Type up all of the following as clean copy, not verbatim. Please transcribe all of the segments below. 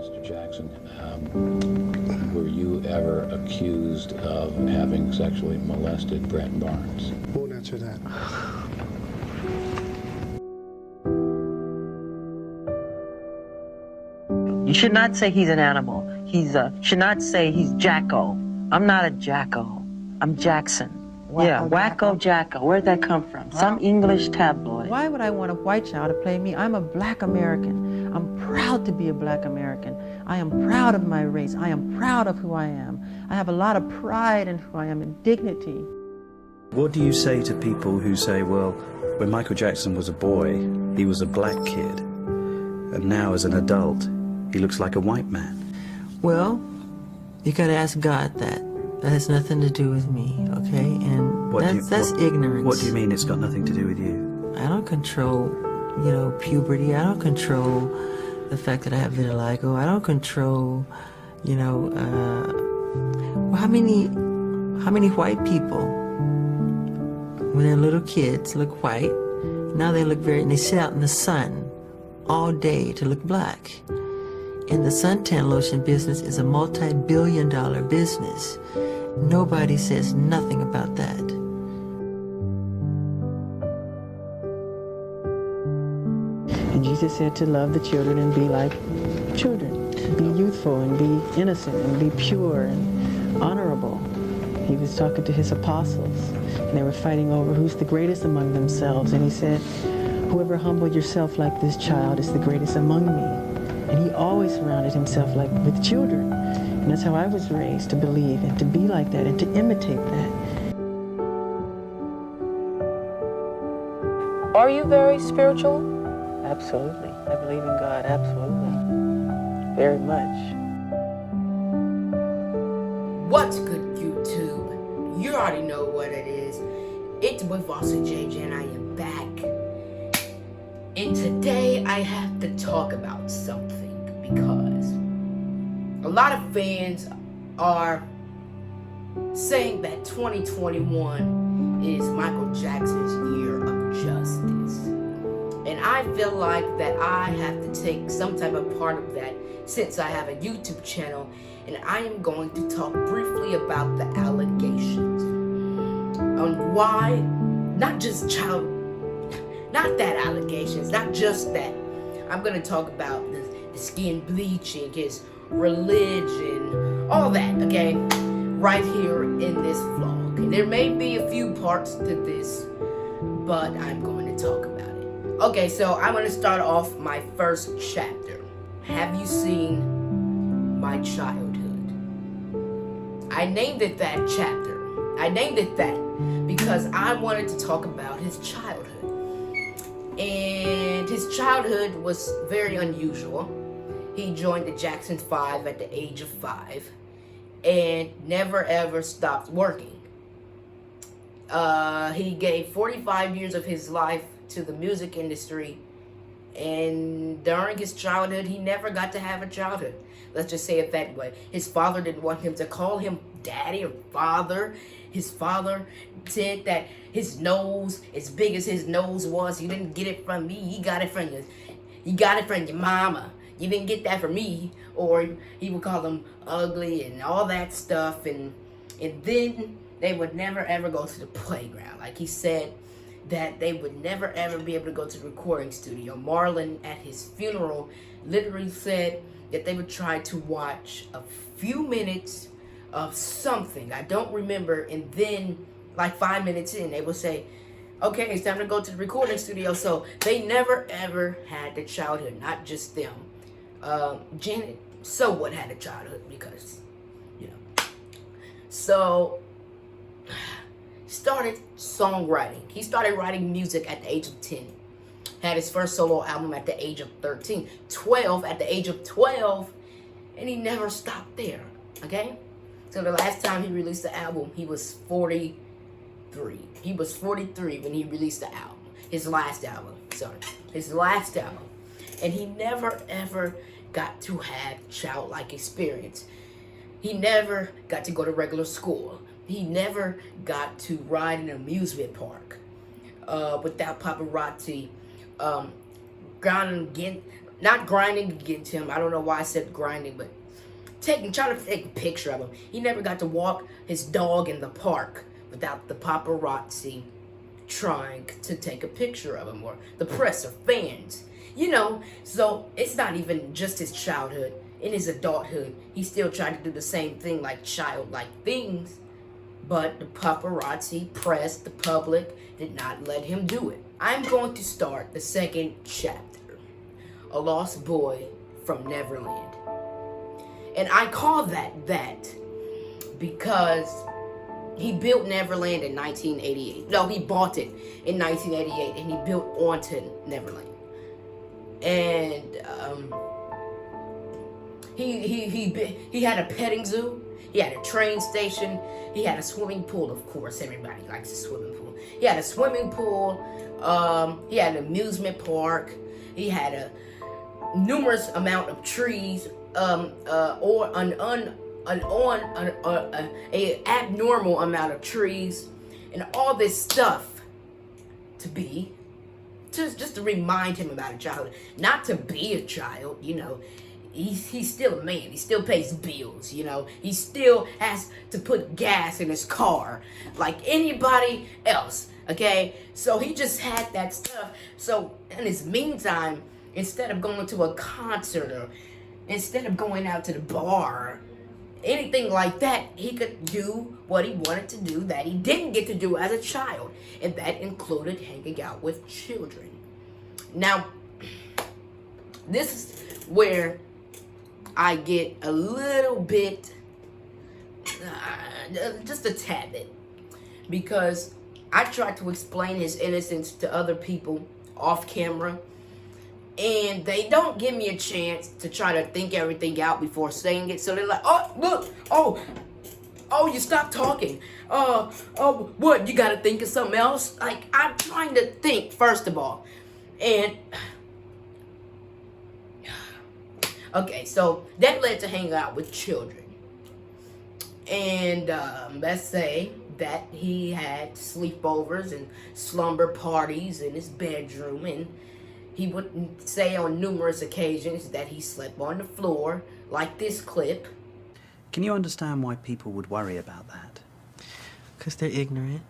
Mr. Jackson, were you ever accused of having sexually molested Brett Barnes? Won't answer that. You should not say he's an animal. Should not say he's Jacko. I'm not a Jacko. I'm Jackson. Wacko Jacko. Where'd that come from? Some English tabloid. Why would I want a white child to play me? I'm a black American. I'm proud to be a black American. I am proud of my race. I am proud of who I am. I have a lot of pride in who I am and dignity. What do you say to people who say, well, when Michael Jackson was a boy, he was a black kid, and now as an adult, he looks like a white man? Well, you gotta ask God that. That has nothing to do with me, okay? And that's ignorance. What do you mean it's got nothing to do with you? I don't control, puberty. I don't control the fact that I have vitiligo. I don't control, how many white people, when they're little kids, look white. Now and they sit out in the sun all day to look black. And the suntan lotion business is a multi-billion-dollar business. Nobody says nothing about that. And Jesus said to love the children and be like children. Be youthful and be innocent and be pure and honorable. He was talking to his apostles, and they were fighting over who's the greatest among themselves. And he said, whoever humbled yourself like this child is the greatest among me. And he always surrounded himself with children. And that's how I was raised, to believe and to be like that and to imitate that. Are you very spiritual? Absolutely. I believe in God, absolutely. Very much. What's good, YouTube? You already know what it is. It's with Bossy JJ and I am back. And today I have to talk about something because a lot of fans are saying that 2021 is Michael Jackson's year of justice. And I feel like that I have to take some type of part of that since I have a YouTube channel, and I am going to talk briefly about the allegations on why, not that allegations, not just that. I'm going to talk about the skin bleaching, his religion, all that, okay? Right here in this vlog. And there may be a few parts to this, but I'm going to talk about it. Okay, so I'm going to start off my first chapter. Have you seen my childhood? I named it that chapter. I named it that because I wanted to talk about his childhood. And his childhood was very unusual. He joined the Jackson 5 at the age of 5 and never ever stopped working. He gave 45 years of his life to the music industry, and during his childhood, he never got to have a childhood. Let's just say it that way. His father didn't want him to call him daddy or father. His father said that his nose, as big as his nose was, you didn't get it from me. You got it from your mama. You didn't get that from me. Or he would call them ugly and all that stuff. And then they would never ever go to the playground. Like he said that they would never ever be able to go to the recording studio. Marlon at his funeral literally said that they would try to watch a few minutes of something. I don't remember. And then like 5 minutes in, they would say, okay, it's time to go to the recording studio. So they never ever had the childhood, not just them. Janet somewhat had a childhood because, So, started songwriting. He started writing music at the age of 10. Had his first solo album at the age of 13. 12 at the age of 12. And he never stopped there. Okay? So the last time he released the album, he was 43. He was 43 when he released the album. His last album. And he never ever got to have childlike experience. He never got to go to regular school. He never got to ride in an amusement park without paparazzi not grinding against him. I don't know why I said grinding, but trying to take a picture of him. He never got to walk his dog in the park without the paparazzi trying to take a picture of him, or the press or fans. You know, so it's not even just his childhood. In his adulthood, he still tried to do the same thing, like childlike things. But the paparazzi, press, the public did not let him do it. I'm going to start the second chapter, A Lost Boy from Neverland. And I call that because he built Neverland in 1988. No, he bought it in 1988, and he built onto Neverland. And he had a petting zoo. He had a train station. He had a swimming pool. Of course, everybody likes a swimming pool. He had a swimming pool. He had an amusement park. He had a numerous amount of trees. Or an abnormal amount of trees, and all this stuff just to remind him about a childhood, not to be a child. You know, he's still a man. He still pays bills. You know, he still has to put gas in his car like anybody else. Okay, so he just had that stuff. So in his meantime, instead of going to a concert, or instead of going out to the bar, anything like that, he could do what he wanted to do that he didn't get to do as a child. And that included hanging out with children. Now, this is where I get a little bit, just a tad bit. Because I tried to explain his innocence to other people off camera, and they don't give me a chance to try to think everything out before saying it. So they're like, oh, look, oh, you stopped talking. What, you gotta think of something else? Like, I'm trying to think, first of all. And, okay, so that led to hanging out with children. And, let's say that he had sleepovers and slumber parties in his bedroom, and he would say on numerous occasions that he slept on the floor, like this clip. Can you understand why people would worry about that? Because they're ignorant.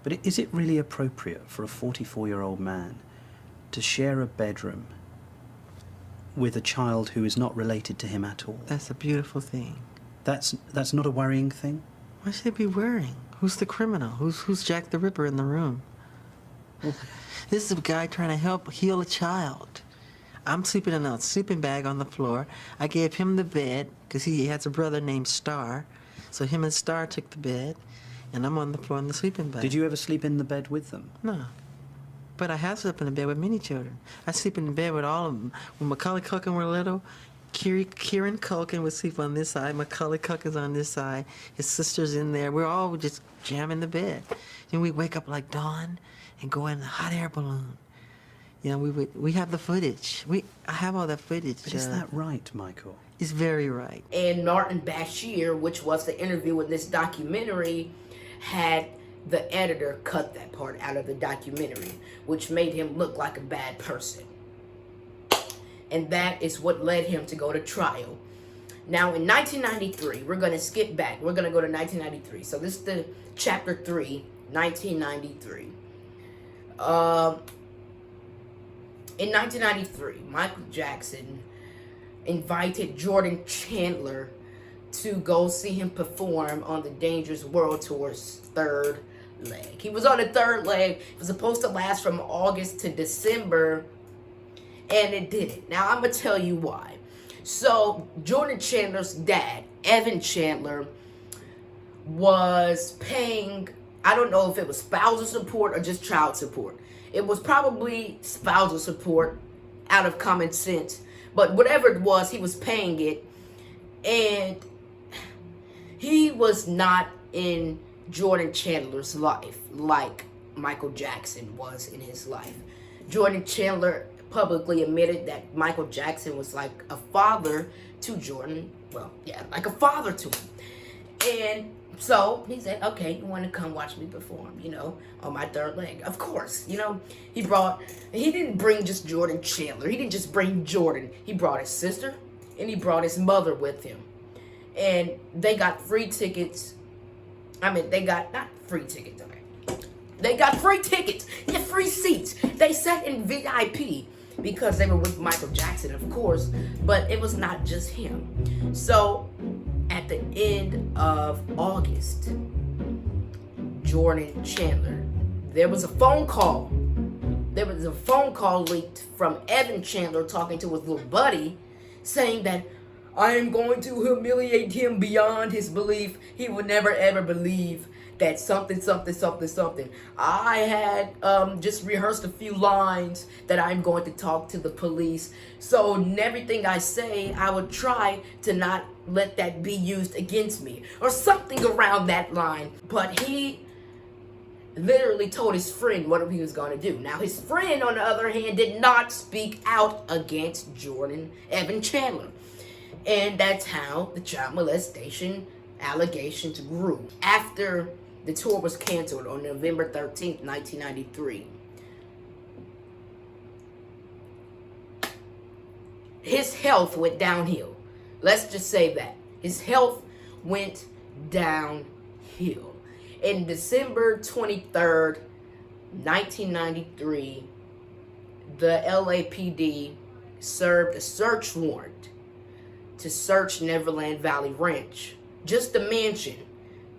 But is it really appropriate for a 44-year-old man to share a bedroom with a child who is not related to him at all? That's a beautiful thing. That's not a worrying thing? Why should they be worrying? Who's the criminal? Who's Jack the Ripper in the room? This is a guy trying to help heal a child. I'm sleeping in a sleeping bag on the floor. I gave him the bed because he has a brother named Star. So him and Star took the bed, and I'm on the floor in the sleeping bag. Did you ever sleep in the bed with them? No. But I have slept in the bed with many children. I sleep in the bed with all of them. When Macaulay Culkin were little, Kieran Culkin would sleep on this side. Macaulay Culkin's on this side. His sister's in there. We're all just jamming the bed. Then we wake up like dawn and go in a hot air balloon. You know, we have the footage. I have all that footage. But is that right, Michael? It's very right. And Martin Bashir, which was the interview in this documentary, had the editor cut that part out of the documentary, which made him look like a bad person. And that is what led him to go to trial. Now, in 1993, we're going to skip back. We're going to go to 1993. So this is the chapter 3, 1993. In 1993, Michael Jackson invited Jordan Chandler to go see him perform on the Dangerous World Tour's third leg. He was on the third leg. It was supposed to last from August to December, and it didn't. Now, I'm going to tell you why. So, Jordan Chandler's dad, Evan Chandler, was paying, I don't know if it was spousal support or just child support. It was probably spousal support out of common sense. But whatever it was, he was paying it. And he was not in Jordan Chandler's life like Michael Jackson was in his life. Jordan Chandler publicly admitted that Michael Jackson was like a father to Jordan. Well, yeah, like a father to him. And So he said, okay, you want to come watch me perform, on my third leg. Of course, he didn't bring just Jordan Chandler. He didn't just bring Jordan. He brought his sister and he brought his mother with him. And they got free tickets. They got, not free tickets, okay. They got free tickets. Yeah, free seats. They sat in VIP because they were with Michael Jackson, of course. But it was not just him. So at the end of August, Jordan Chandler, there was a phone call. There was a phone call leaked from Evan Chandler talking to his little buddy, saying that I am going to humiliate him beyond his belief. He will never ever believe that something. I had just rehearsed a few lines that I'm going to talk to the police. So in everything I say, I would try to not let that be used against me, or something around that line. But he literally told his friend what he was going to do. Now, his friend, on the other hand, did not speak out against Evan Chandler. And that's how the child molestation allegations grew. After the tour was canceled on November 13th, 1993, his health went downhill. Let's just say that. His health went downhill. In December 23rd, 1993, the LAPD served a search warrant to search Neverland Valley Ranch, just the mansion,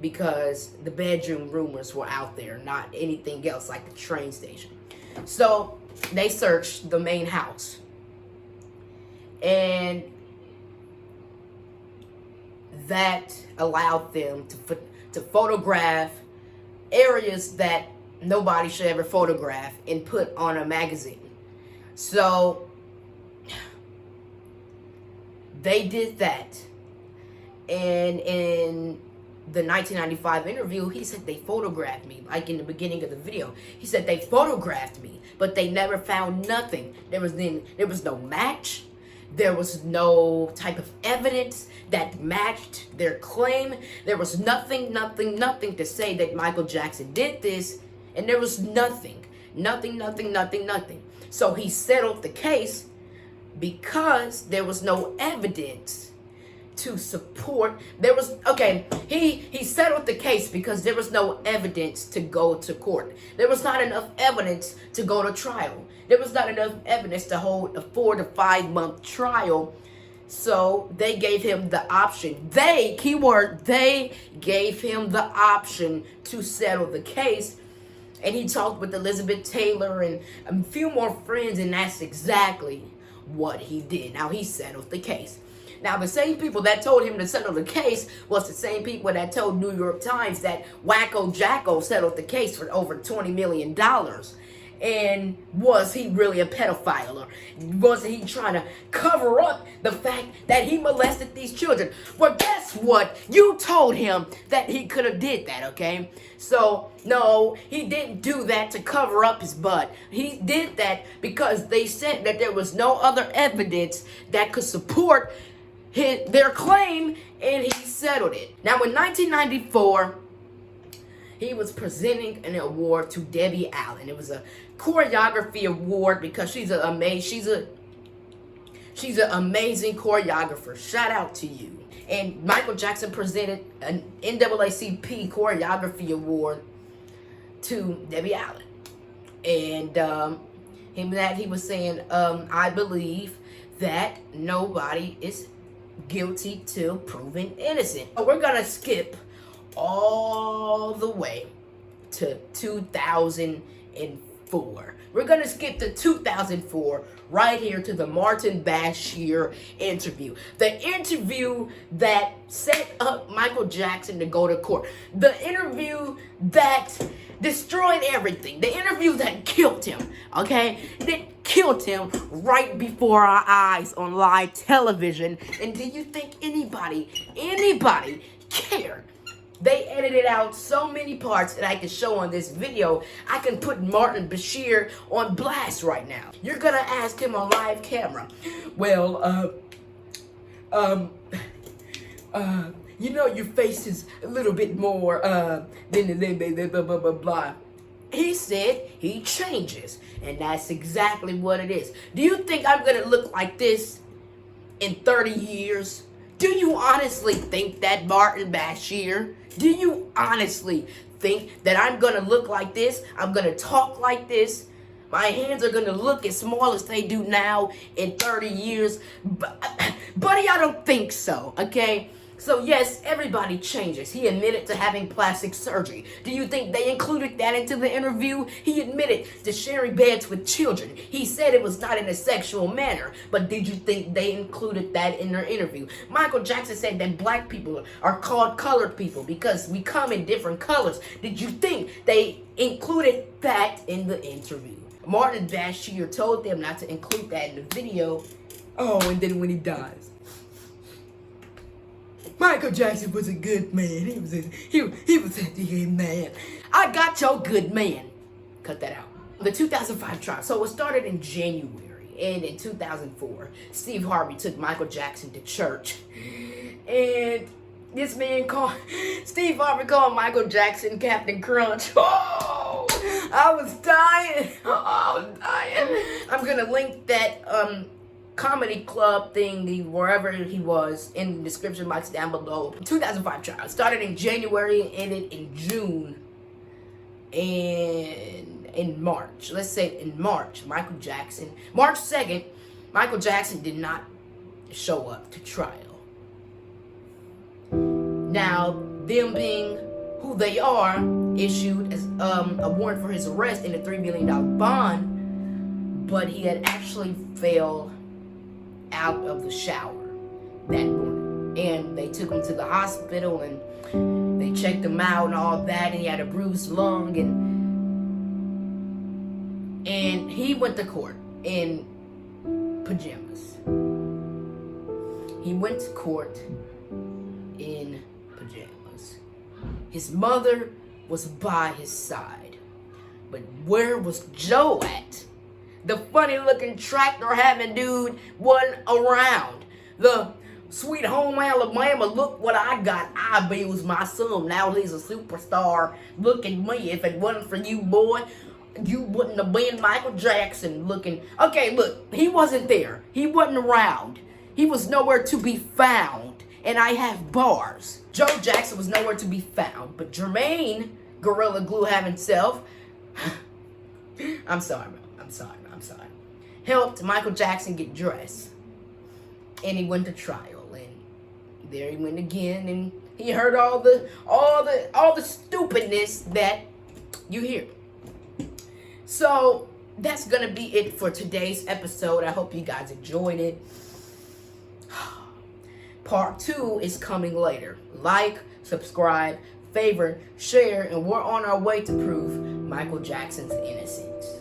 because the bedroom rumors were out there, not anything else like the train station. So they searched the main house, and that allowed them to photograph areas that nobody should ever photograph and put on a magazine. So they did that. And in the 1995 interview, he said they photographed me, like in the beginning of the video. He said they photographed me, but they never found nothing. There was no match. There was no type of evidence that matched their claim. There was nothing to say that Michael Jackson did this. And there was nothing. So he settled the case because there was no evidence to support. He settled the case because there was no evidence to go to court. There was not enough evidence to go to trial. There was not enough evidence to hold a 4 to 5 month trial. So they gave him the option. They gave him the option to settle the case. And he talked with Elizabeth Taylor and a few more friends, and that's exactly what he did. Now, he settled the case. Now, the same people that told him to settle the case was the same people that told New York Times that Wacko Jacko settled the case for over $20 million. And was he really a pedophile? Or was he trying to cover up the fact that he molested these children? Well, guess what? You told him that he could have did that, okay? So, no, he didn't do that to cover up his butt. He did that because they said that there was no other evidence that could support their claim, and he settled it. Now, in 1994, he was presenting an award to Debbie Allen. It was a choreography award because she's an amazing choreographer. Shout out to you. And Michael Jackson presented an NAACP choreography award to Debbie Allen. And he was saying, I believe that nobody is guilty till proven innocent. We're gonna skip all the way to 2004. We're gonna skip to 2004 right here to the Martin Bashir interview. The interview that set up Michael Jackson to go to court. The interview that destroyed everything. The interview that killed him, okay? That killed him right before our eyes on live television. And do you think anybody cared? They edited out so many parts that I can show on this video. I can put Martin Bashir on blast right now. You're gonna ask him on live camera, well, you know your face is a little bit more than blah blah blah blah. He said he changes, and that's exactly what it is. Do you think I'm gonna look like this in 30 years? Do you honestly think that, Martin Bashir? Do you honestly think that I'm gonna look like this? I'm gonna talk like this? My hands are gonna look as small as they do now in 30 years? Buddy, I don't think so, okay? So yes, everybody changes. He admitted to having plastic surgery. Do you think they included that into the interview? He admitted to sharing beds with children. He said it was not in a sexual manner. But did you think they included that in their interview? Michael Jackson said that black people are called colored people because we come in different colors. Did you think they included that in the interview? Martin Bashir told them not to include that in the video. Oh, and then when he dies, Michael Jackson was a good man. He was a good man. I got your good man. Cut that out. The 2005 trial. So it started in January, and in 2004, Steve Harvey took Michael Jackson to church, and this man Steve Harvey called Michael Jackson Captain Crunch. Oh, I was dying. Oh, I was dying. I'm gonna link that comedy club thing, wherever he was, in the description box down below. 2005 trial started in January and ended in June. And in March, let's say in March, March 2nd, Michael Jackson did not show up to trial. Now, them being who they are, issued as a warrant for his arrest and a $3 million bond, but he had actually fell out of the shower that morning, and they took him to the hospital and they checked him out and all that, and he had a bruised lung, and he went to court in pajamas. He went to court in pajamas. His mother was by his side, but where was Joe at? The funny looking tractor having dude wasn't around. The sweet home Alabama, look what I got. I abused my son. Now he's a superstar. Look at me. If it wasn't for you, boy, you wouldn't have been Michael Jackson looking. Okay, look, he wasn't there. He wasn't around. He was nowhere to be found. And I have bars. Joe Jackson was nowhere to be found. But Jermaine, Gorilla Glue have himself. I'm sorry, bro. I'm sorry. Helped Michael Jackson get dressed, and he went to trial, and there he went again, and he heard all the stupidness that you hear. So that's gonna be it for today's episode. I hope you guys enjoyed it. Part 2 is coming later. Like, subscribe, favorite, share, and we're on our way to prove Michael Jackson's innocence.